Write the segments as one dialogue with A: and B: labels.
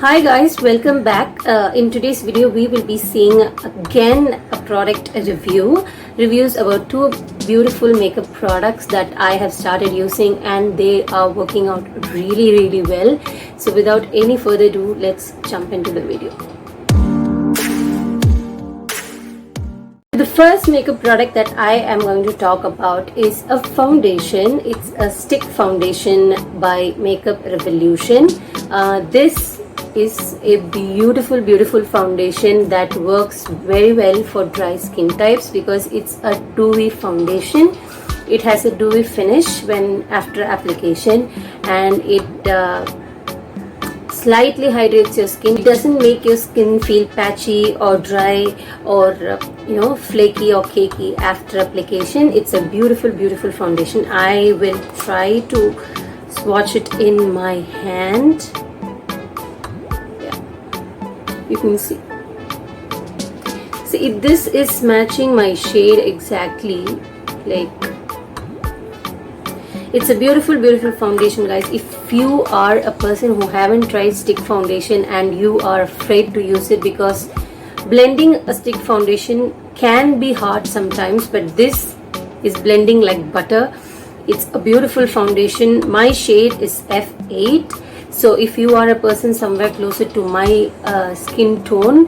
A: Hi guys, welcome back. In today's video we will be seeing again a product reviews about two beautiful makeup products that I have started using, and they are working out really well. So without any further ado, let's jump into the video. The first makeup product that I am going to talk about is a foundation. It's a stick foundation by Makeup Revolution. This is a beautiful foundation that works very well for dry skin types because it's a dewy foundation. It has a dewy finish when after application, and it slightly hydrates your skin. It doesn't make your skin feel patchy or dry or flaky or cakey after application. It's a beautiful foundation. I will try to swatch it in my hand. You can see this is matching my shade exactly. Like, it's a beautiful foundation, guys. If you are a person who haven't tried stick foundation and you are afraid to use it because blending a stick foundation can be hard sometimes, but this is blending like butter. It's a beautiful foundation. My shade is F8. So if you are a person somewhere closer to my skin tone,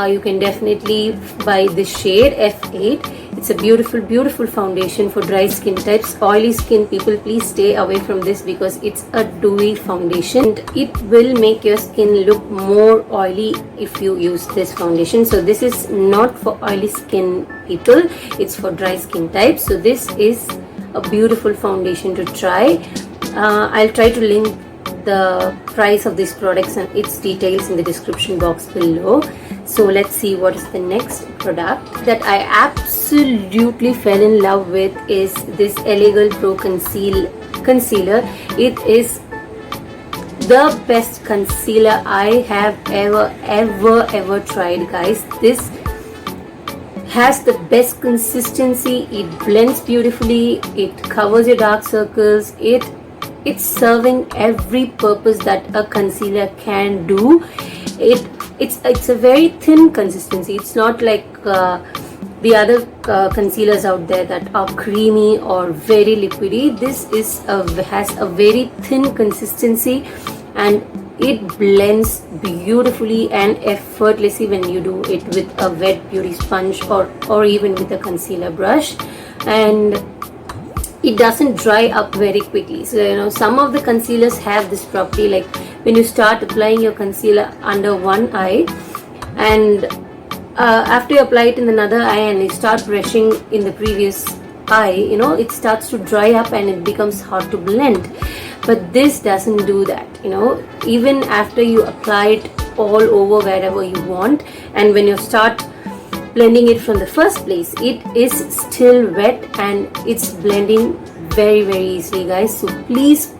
A: you can definitely buy this shade F8. It's a beautiful foundation for dry skin types. Oily skin people, please stay away from this because it's a dewy foundation and it will make your skin look more oily if you use this foundation. So this is not for oily skin people, it's for dry skin types. So this is a beautiful foundation to try. I'll try to link the price of these products and its details in the description box below. So let's see what is the next product that I absolutely fell in love with is this LA Girl Pro Concealer. It is the best concealer I have ever tried, guys. This has the best consistency. It blends beautifully. It covers your dark circles. It's serving every purpose that a concealer can do. It's a very thin consistency. It's not like the other concealers out there that are creamy or very liquidy. This has a very thin consistency and it blends beautifully and effortlessly when you do it with a wet beauty sponge or even with a concealer brush, and it doesn't dry up very quickly. So some of the concealers have this property, like when you start applying your concealer under one eye and after you apply it in another eye and you start brushing in the previous eye, it starts to dry up and it becomes hard to blend. But this doesn't do that. Even after you apply it all over wherever you want, and when you start blending it from the first place, it is still wet and it's blending very easily, guys. So please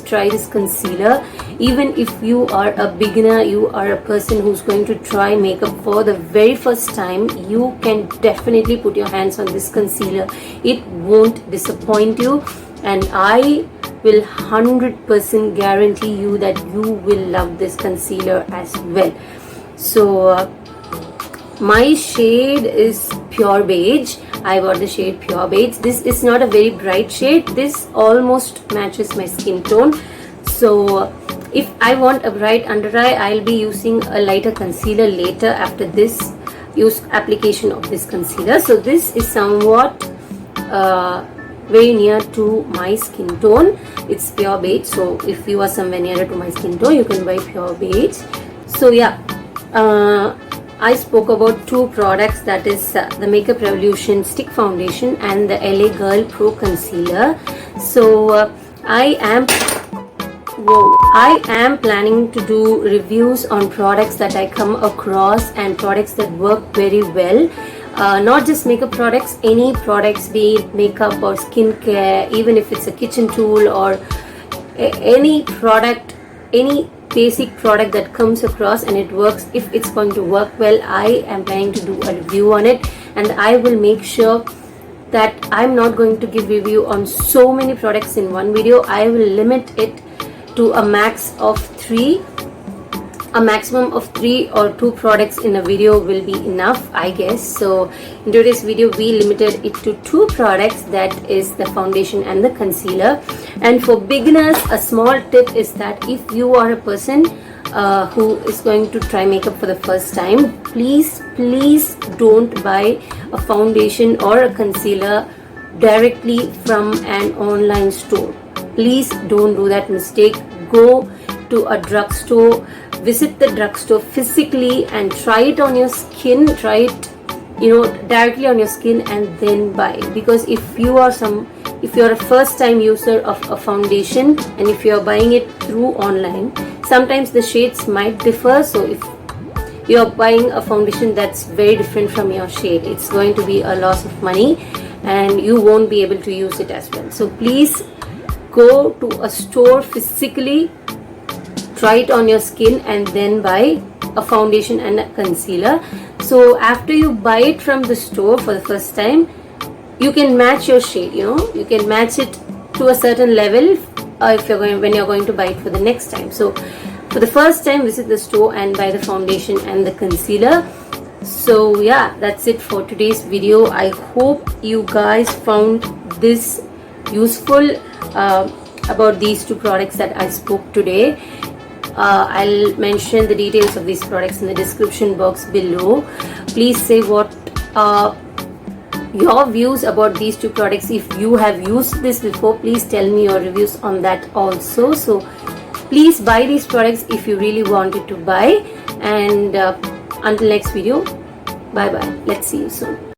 A: try this concealer. Even if you are a beginner, you are a person who's going to try makeup for the very first time, you can definitely put your hands on this concealer. It won't disappoint you, and I will 100% guarantee you that you will love this concealer as well. So my shade is Pure Beige. I got the shade Pure Beige. This is not a very bright shade. This almost matches my skin tone. So if I want a bright under eye, I'll be using a lighter concealer later after this application of this concealer. So this is somewhat very near to my skin tone. It's Pure Beige. So if you are somewhere nearer to my skin tone, you can buy Pure Beige. So yeah, I spoke about two products, that is the Makeup Revolution Stick Foundation and the LA Girl Pro Concealer. So I am planning to do reviews on products that I come across and products that work very well. Not just makeup products, any products, be it makeup or skincare, even if it's a kitchen tool or any product, any basic product that comes across and it works. If it's going to work well, I am planning to do a review on it, and I will make sure that I'm not going to give review on so many products in one video. I will limit it to a max of 3 a maximum of 3 or 2 products in a video will be enough, I guess. So in today's video we limited it to 2 products, that is the foundation and the concealer. And for beginners, a small tip is that if you are a person who is going to try makeup for the first time, please don't buy a foundation or a concealer directly from an online store. Please don't do that mistake. Go to a drugstore, visit the drugstore physically and try it on your skin, try it directly on your skin, and then buy it. Because if you are a first time user of a foundation and if you are buying it through online, sometimes the shades might differ. So if you are buying a foundation that's very different from your shade, it's going to be a loss of money and you won't be able to use it as well. So please go to a store physically, try it on your skin, and then buy a foundation and a concealer. So after you buy it from the store for the first time, you can match your shade, you can match it to a certain level when you're going to buy it for the next time. So for the first time, visit the store and buy the foundation and the concealer. So yeah, that's it for today's video. I hope you guys found this useful about these 2 products that I spoke today. I'll mention the details of these products in the description box below. Please say what your views about these 2 products. If you have used this before, please tell me your reviews on that also. So please buy these products if you really wanted to buy. And until next video, bye bye. Let's see you soon.